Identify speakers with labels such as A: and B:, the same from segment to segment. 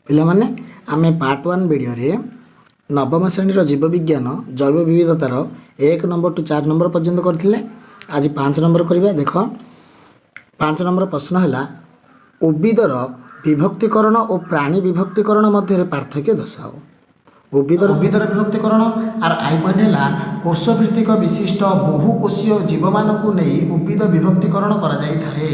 A: ପିଲାମାନେ ଆମେ ପାର୍ଟ 1 ଭିଡ଼ିଓରେ ନବମ ଶ୍ରେଣୀର ଜୀବବିଜ୍ଞାନ ଜୈବ ବିବିଧତାର 1 ନମ୍ବର ଟୁ 4 ନମ୍ବର ପର୍ଯ୍ୟନ୍ତ କରିଥିଲେ। ଆଜି 5 ନମ୍ବର କରିବା। ଦେଖ 5 ନମ୍ବର ପ୍ରଶ୍ନ ହେଲା ଉଦ୍ଭିଦର ବିଭକ୍ତିକରଣ ଓ ପ୍ରାଣୀ ବିଭକ୍ତିକରଣ ମଧ୍ୟରେ ପାର୍ଥକ୍ୟ ଦର୍ଶାଅ। ଉଦ୍ଭିଦର ବିଭକ୍ତିକରଣ ଆର ଆଇ ପଏଣ୍ଟ ହେଲା କୋଷଭିତ୍ତିକ ବିଶିଷ୍ଟ ବହୁକୋଷୀୟ ଜୀବମାନଙ୍କୁ ନେଇ ଉଦ୍ଭିଦ ବିଭକ୍ତିକରଣ କରାଯାଇଥାଏ।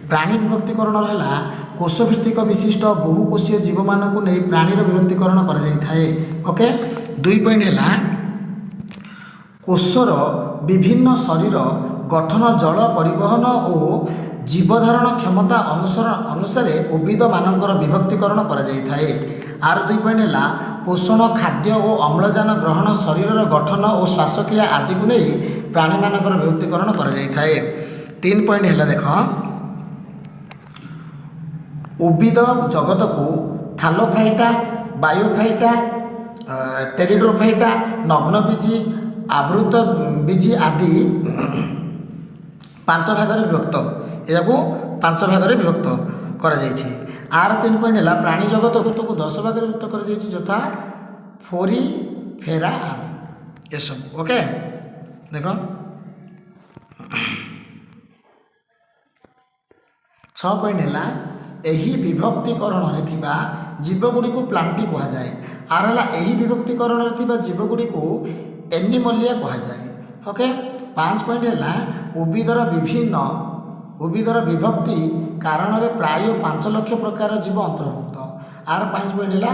A: ପ୍ରାଣୀ ବିଭକ୍ତିକରଣ ହେଲା କୋଷଭିତ୍ତିକ ବିଶିଷ୍ଟ ବହୁକୋଷୀୟ ଜୀବମାନଙ୍କୁ ନେଇ ପ୍ରାଣୀର ବିଭକ୍ତିକରଣ କରାଯାଇଥାଏ। ଓକେ, 2 ପଏଣ୍ଟ ହେଲା କୋଷର ବିଭିନ୍ନ ଶରୀର ଗଠନ ଜଳ ପରିବହନ ଓ ଜୀବଧାରଣ କ୍ଷମତା ଅନୁସାରେ ଉଦ୍ଭିଦମାନଙ୍କର ବିଭକ୍ତିକରଣ କରାଯାଇଥାଏ। ଆର 2 ପଏଣ୍ଟ ହେଲା ପୋଷଣ ଖାଦ୍ୟ ଓ ଅମ୍ଳଜାନ ଗ୍ରହଣ ଶରୀରର ଗଠନ ଓ ଶ୍ୱାସକ୍ରିୟା ଆଦିକୁ ନେଇ ପ୍ରାଣୀମାନଙ୍କର ବିଭକ୍ତିକରଣ କରାଯାଇଥାଏ। 3 ପଏଣ୍ଟ ହେଲା ଦେଖ ଉଦ୍ଭିଦ ଜଗତକୁ ଥାଲୋଫାଇଟା, ବାୟୋଫାଇଟା, ଟେରିଡୋଫାଇଟା, ନଗ୍ନବୀଜି, ଆବୃତ ବୀଜି ଆଦି 5 ଭାଗରେ ବିଭକ୍ତ। ଏହାକୁ 5 ଭାଗରେ ବିଭକ୍ତ କରାଯାଇଛି। ଆର 3 ପଏଣ୍ଟ ହେଲା ପ୍ରାଣୀ ଜଗତକୁ 10 ଭାଗରେ ବିଭକ୍ତ କରାଯାଇଛି, ଯଥା ଫୋରି ଫେରା ଆଦି ଏସବୁ। ଓକେ, ଦେଖ 6 ପଏଣ୍ଟ ହେଲା ଏହି ବିଭକ୍ତିକରଣରେ ଥିବା ଜୀବଗୁଡ଼ିକୁ ପ୍ଲାଣ୍ଟି କୁହାଯାଏ। ଆର ହେଲା ଏହି ବିଭକ୍ତିକରଣରେ ଥିବା ଜୀବଗୁଡ଼ିକୁ ଏନିମଲିଆ କୁହାଯାଏ। ଓକେ, 5 ପଏଣ୍ଟ ହେଲା ଉଦ୍ଭିଦର ବିଭକ୍ତି କାରଣରେ ପ୍ରାୟ 5 ଲକ୍ଷ ପ୍ରକାର ଜୀବ ଅନ୍ତର୍ଭୁକ୍ତ। ଆର 5 ପଏଣ୍ଟ ହେଲା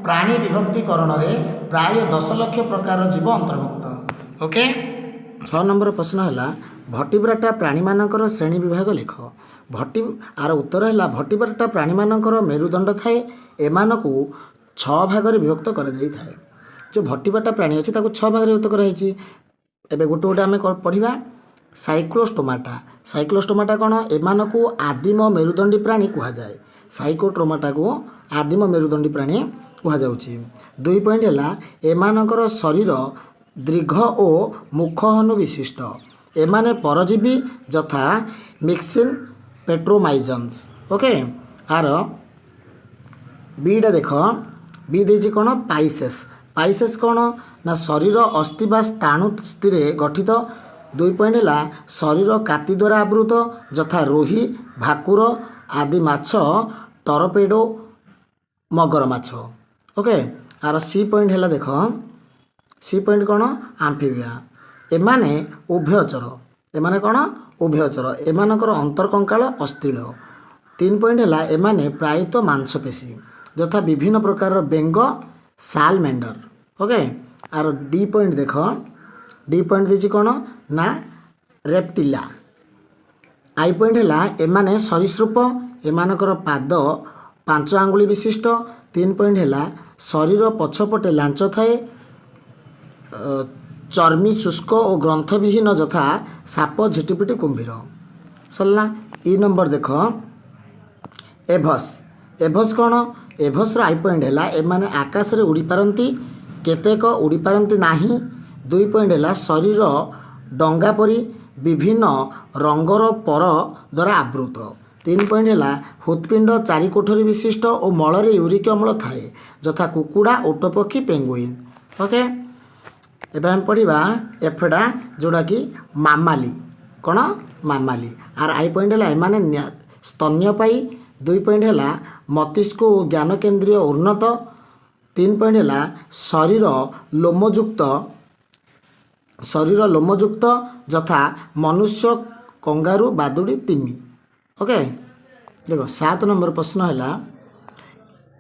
A: ପ୍ରାଣୀ ବିଭକ୍ତିକରଣରେ ପ୍ରାୟ 10 ଲକ୍ଷ ପ୍ରକାର ଜୀବ ଅନ୍ତର୍ଭୁକ୍ତ। ଓକେ, 6 ନମ୍ବର ପ୍ରଶ୍ନ ହେଲା ଭର୍ଟିବ୍ରାଟା ପ୍ରାଣୀମାନଙ୍କର ଶ୍ରେଣୀ ବିଭାଗ ଲେଖ। ଆର ଉତ୍ତର ହେଲା ଭର୍ଟିବ୍ରାଟା ପ୍ରାଣୀମାନଙ୍କର ମେରୁଦଣ୍ଡ ଥାଏ। ଏମାନଙ୍କୁ 6 ଭାଗରେ ବିଭକ୍ତ କରାଯାଇଥାଏ। ଯେଉଁ ଭର୍ଟିବ୍ରାଟା ପ୍ରାଣୀ ଅଛି ତାକୁ 6 ଭାଗରେ ବିଭକ୍ତ କରାଯାଇଛି। ଏବେ ଗୋଟେ ଗୋଟେ ଆମେ ପଢ଼ିବା। ସାଇକ୍ଲୋଷ୍ଟୋମାଟା କ'ଣ? ଏମାନଙ୍କୁ ଆଦିମ ମେରୁଦଣ୍ଡୀ ପ୍ରାଣୀ କୁହାଯାଏ। ସାଇକ୍ଲୋଷ୍ଟୋମାଟାକୁ ଆଦିମ ମେରୁଦଣ୍ଡୀ ପ୍ରାଣୀ କୁହାଯାଉଛି। 2 ପଏଣ୍ଟ ହେଲା ଏମାନଙ୍କର ଶରୀର ଦୀର୍ଘ ଓ ମୁଖହନୁ ବିଶିଷ୍ଟ। ଏମାନେ ପରଜୀବୀ ଯଥା ମିକ୍ସିନ୍ ପେଟ୍ରୋମାଇଜନ୍ସ। ଓକେ, ଆର ବିଟା ଦେଖ, ବି ଦେଇଛି କ'ଣ? ପାଇସେସ୍ କ'ଣ ନା ଶରୀର ଅସ୍ଥି ବା ସ୍ଥାଣୁସ୍ଥିରେ ଗଠିତ। 2 ପଏଣ୍ଟ ହେଲା ଶରୀର କାତି ଦ୍ୱାରା ଆବୃତ ଯଥା ରୋହି, ଭାକୁର ଆଦି ମାଛ, ଟରପେଡୋ, ମଗର ମାଛ। ଓକେ, ଆର ସି ପଏଣ୍ଟ ହେଲା ଦେଖ, ସି ପଏଣ୍ଟ କ'ଣ? ଆମ୍ଫିବିଆ। ଏମାନେ ଉଭୟଚର। ଏମାନେ କ'ଣ? ଉଭୟଚର। ଏମାନଙ୍କର ଅନ୍ତର୍କଙ୍କାଳ ଅସ୍ଥିଳ। 3 ପଏଣ୍ଟ ହେଲା ଏମାନେ ପ୍ରାୟତଃ ମାଂସପେଶୀ ଯଥା ବିଭିନ୍ନ ପ୍ରକାରର ବେଙ୍ଗ, ସାଲମେଣ୍ଡର। ଓକେ, ଆର ଡି ପଏଣ୍ଟ ଦେଖ, ଡି ପଏଣ୍ଟ ଦେଇଛି କ'ଣ ନା ରେପ୍ଟିଲା। ଆଇ ପଏଣ୍ଟ ହେଲା ଏମାନେ ସରୀସୃପ। ଏମାନଙ୍କର ପାଦ 5 ଆଙ୍ଗୁଳି ବିଶିଷ୍ଟ। 3 ପଏଣ୍ଟ ହେଲା ଶରୀର ପଛପଟେ ଲାଞ୍ଚ ଥାଏ। ଚର୍ମୀ ଶୁଷ୍କ ଓ ଗ୍ରନ୍ଥବିହୀନ ଯଥା ସାପ, ଝିଟିପିଟି, କୁମ୍ଭୀର। ସରିଲା। ଇ ନମ୍ବର ଦେଖ ଏଭସ୍ କ'ଣ? ଏଭସ୍ର ଆଇ ପଏଣ୍ଟ ହେଲା ଏମାନେ ଆକାଶରେ ଉଡ଼ିପାରନ୍ତି, କେତେକ ଉଡ଼ିପାରନ୍ତି ନାହିଁ। 2 ପଏଣ୍ଟ ହେଲା ଶରୀର ଡଙ୍ଗା ପରି ବିଭିନ୍ନ ରଙ୍ଗର ପର ଦ୍ୱାରା ଆବୃତ। 3 ପଏଣ୍ଟ ହେଲା ହୃତ୍ପିଣ୍ଡ 4 କୋଠରୀ ବିଶିଷ୍ଟ ଓ ମଳରେ ୟୁରିକ ଅମ୍ଳ ଥାଏ ଯଥା କୁକୁଡ଼ା, ଓଟପକ୍ଷୀ, ପେଙ୍ଗୁଇନ୍। ଓକେ, ଏବେ ଆମେ ପଢ଼ିବା ଏଫେଡ଼ା ଯେଉଁଟାକି ମାମାଲି। କ'ଣ? ମାମାଲି। ଆର ଆଇ ପଏଣ୍ଟ ହେଲା ଏମାନେ ସ୍ତନ୍ୟପାୟୀ। 2 ପଏଣ୍ଟ ହେଲା ମସ୍ତିଷ୍କ ଓ ଜ୍ଞାନ କେନ୍ଦ୍ରୀୟ ଉନ୍ନତ। 3 ପଏଣ୍ଟ ହେଲା ଶରୀର ଲୋମଯୁକ୍ତ ଯଥା ମନୁଷ୍ୟ, କଙ୍ଗାରୁ, ବାଦୁଡ଼ି, ତିମି। ଓକେ, ଦେଖ 7 ନମ୍ବର ପ୍ରଶ୍ନ ହେଲା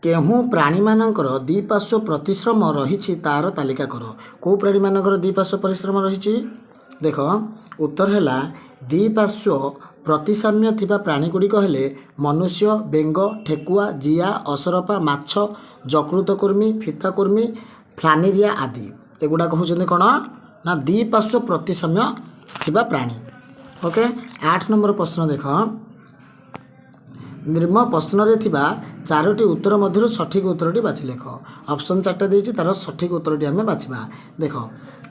A: କେଉଁ ପ୍ରାଣୀମାନଙ୍କର ଦ୍ୱିପାର୍ଶ୍ୱ ପ୍ରତିଶ୍ରମ ରହିଛି ତାର ତାଲିକା କର। କେଉଁ ପ୍ରାଣୀମାନଙ୍କର ଦ୍ୱିପାର୍ଶ୍ୱ ପରିଶ୍ରମ ରହିଛି? ଦେଖ ଉତ୍ତର ହେଲା ଦ୍ୱିପାର୍ଶ୍ୱ ପ୍ରତିସାମ୍ୟ ଥିବା ପ୍ରାଣୀଗୁଡ଼ିକ ହେଲେ ମନୁଷ୍ୟ, ବେଙ୍ଗ, ଠେକୁଆ, ଜିଆ, ଅସରପା, ମାଛ, ଯକୃତକର୍ମୀ, ଫିତାକର୍ମୀ, ଫ୍ଲାନେରିଆ ଆଦି। ଏଗୁଡ଼ାକ ହେଉଛନ୍ତି କ'ଣ ନା ଦ୍ୱିପାର୍ଶ୍ୱ ପ୍ରତିସାମ୍ୟ ଥିବା ପ୍ରାଣୀ। ଓକେ, 8 ନମ୍ବର ପ୍ରଶ୍ନ ଦେଖ ନିମ୍ନ ପ୍ରଶ୍ନରେ ଥିବା 4ଟି ଉତ୍ତର ମଧ୍ୟରୁ ସଠିକ୍ ଉତ୍ତରଟି ବାଛି ଲେଖ। ଅପସନ୍ 4ଟା ଦେଇଛି, ତାର ସଠିକ୍ ଉତ୍ତରଟି ଆମେ ବାଛିବା। ଦେଖ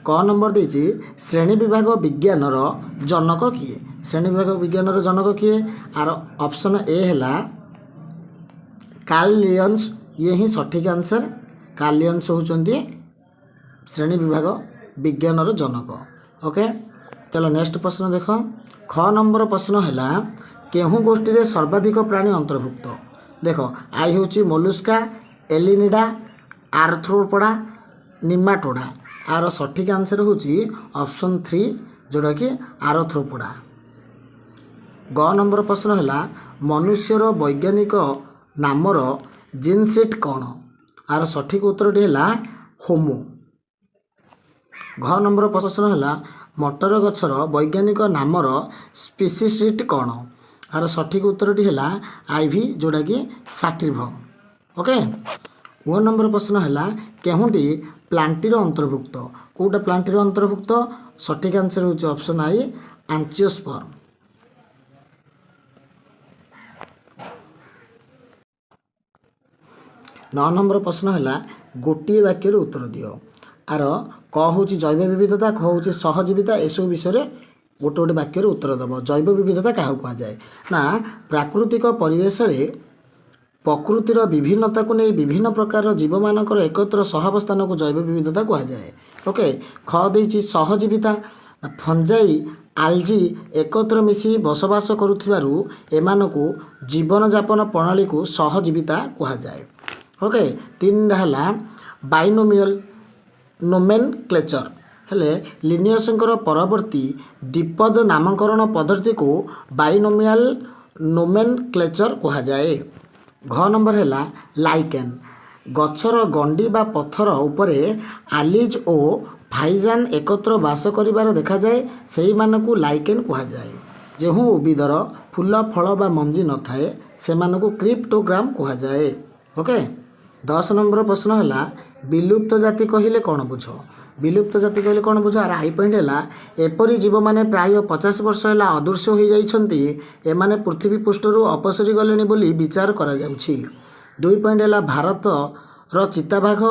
A: କ ନମ୍ବର ଦେଇଛି ଶ୍ରେଣୀ ବିଭାଗ ବିଜ୍ଞାନର ଜନକ କିଏ? ଶ୍ରେଣୀ ବିଭାଗ ବିଜ୍ଞାନର ଜନକ କିଏ? ଆର ଅପସନ୍ ଏ ହେଲା କାର୍ଲ ଲିନ୍ସ ये ही सठिक आंसर। कालियंस होउचंती श्रेणी विभाग विज्ञानर जनक। ओके, चलो नेक्स्ट प्रश्न देख। ख नंबर प्रश्न है केहू गोष्ठी रे सर्वाधिक प्राणी अंतर्भुक्त। देख आई हूँ मोलुस्का, एलिनिडा, आर्थ्रोपोडा, निमाटोडा। आर सठिक आंसर हूँ ऑप्शन 3 जोड़ा कि आर्थ्रोपोडा। ग नंबर प्रश्न है मनुष्यर वैज्ञानिक नामर जीनसेट कौन। आर सठिक उत्तरटी है होमो। घ नंबर प्रश्न है मटर गछर वैज्ञानिक नामर स्पीसीसीट कौन। आर सठिक उत्तरटी है आईवी जोड़ा कि साटिर्भम। ओके, ओ नंबर प्रश्न है केहुटी प्लांटीर अंतर्भुक्त। कौटा प्लांटीर अंतर्भुक्त। सठिक आंसर होची ऑप्शन आई एंजियोस्पर्म। 9 नंबर प्रश्न है गोटे वाक्य उत्तर दियो। आर क हूँ जैव विविधता, ख हूँ सहजीविता। एसबू विषय गोटे गोटे वाक्य उत्तर दब। जैव विविधता क्या कहुए ना प्राकृतिक परिवेश रे प्रकृतिर विभिन्नता को नहीं विभिन्न प्रकार जीव मानकर एकत्र सहावस्थान को जैव विविधता कहुए। ओके, ख देछि सहजीविता। फंजाई आलजी एकत्र मिसी बसवास करुथिबारु एमानकु जीवन जापन प्रणाली को सहजीविता कहुए। ओके, 3 है बाइनोमियल नोमेनक्लेचर हेले लिनियसंकर परवर्ती द्विपद नामकरण पद्धति को बाइनोमियल नोमेनक्लेचर कहुए। घ नंबर है लाइकेन। गछर गंडी बा पत्थर उपरे आलिज ओ फाइजान एकत्र बास करिबार देखा जाए सेही मानकु लाइकेन कहुए। जेहू उद्भिदर फूल फल बा मंजी न थाए सेमानकु क्रिप्टोग्राम कहुए। ओके, 10 नंबर प्रश्न है विलुप्त जाति कहले कौन बुझ। विलुप्त जाति कहले कौन बुझ। आर आई पॉइंट है एपरी जीव माने प्राय 50 वर्ष है अदृश्य हो जाइछंती एमाने पृथ्वी पृष्ठरू अपसरी गलेनी बोली विचार करा जाउछि। 2 पॉइंट है भारत रो चिताबाघ,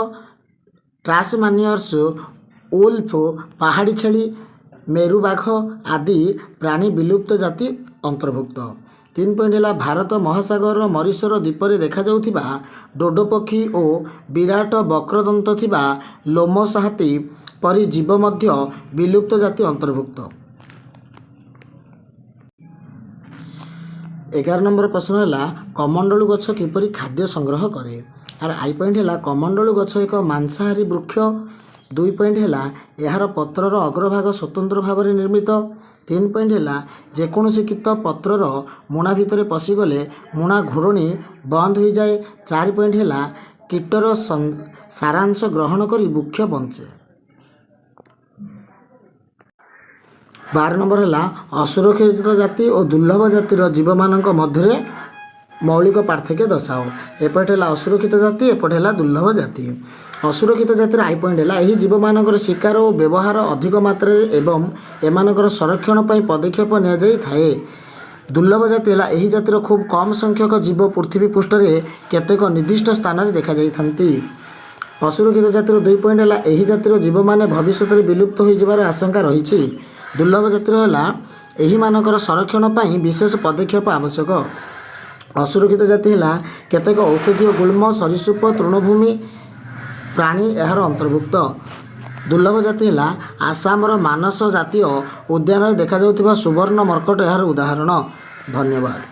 A: ट्रासमानियर्स, उल्फ, पहाड़ी छेली, मेरुबाघ आदि प्राणी विलुप्त जाति अंतर्भुक्त। 3 पॉइंट है भारत महासागर मरीशर द्वीपर देखा जाउथिबा डोडो पक्षी और विराट वक्रदंत थिबा लोमस हाथी परी जीव मध्य विलुप्त जाति अंतर्भुक्त। 11 नंबर प्रश्न है कमंडलू गछ किपरि खाद्य संग्रह करे। आर आई पॉइंट है कमंडलू गछ एक मांसाहारी वृक्ष। 2 पॉइंट है यार पत्रर अग्रभाग स्वतंत्र भाव में निर्मित। 3 पॉइंट है जेकोसी कीट पत्रर मुणा भितर पशिगले मुणा घोड़णी बंद हो जाए। 4 पॉइंट है कीटर सारांश ग्रहण करी वृक्ष बंचे। 12 नंबर है असुरक्षित जाति और दुर्लभ जातिर जीव मानक मध्य मौलिक पार्थक्य दर्शाओ। एपटे है असुरक्षित जाति, एपटे है दुर्लभ जाति। असुरक्षित जातिर आई पॉइंट है यही जीव मानकर शिकार और व्यवहार अधिक मात्रा एवं एमानकर संरक्षण पर पदक्षेप निया जाई थाए। दुर्लभ जाति है यही जातिर खूब कम संख्यक जीव पृथ्वी पृष्ठ में केतेक निर्दिष्ट स्थान में देखा जाई थांती। असुरक्षित जातिर 2 पॉइंट है यही जातिर जीव माने भविष्य में विलुप्त हो जबार आशंका रही। दुर्लभ जातिर है यही मानकर संरक्षण पर विशेष पदक्षेप आवश्यक। असुरक्षित जाति है केतेक औषधीय गुल्म, सरीसृप, तृणभूमि प्राणी यार अंतर्भुक्त। दुर्लभ जाति है आसामर मानस जातीय उद्यान देखा जाउथिबा सुवर्ण मर्कट यार उदाहरण। धन्यवाद।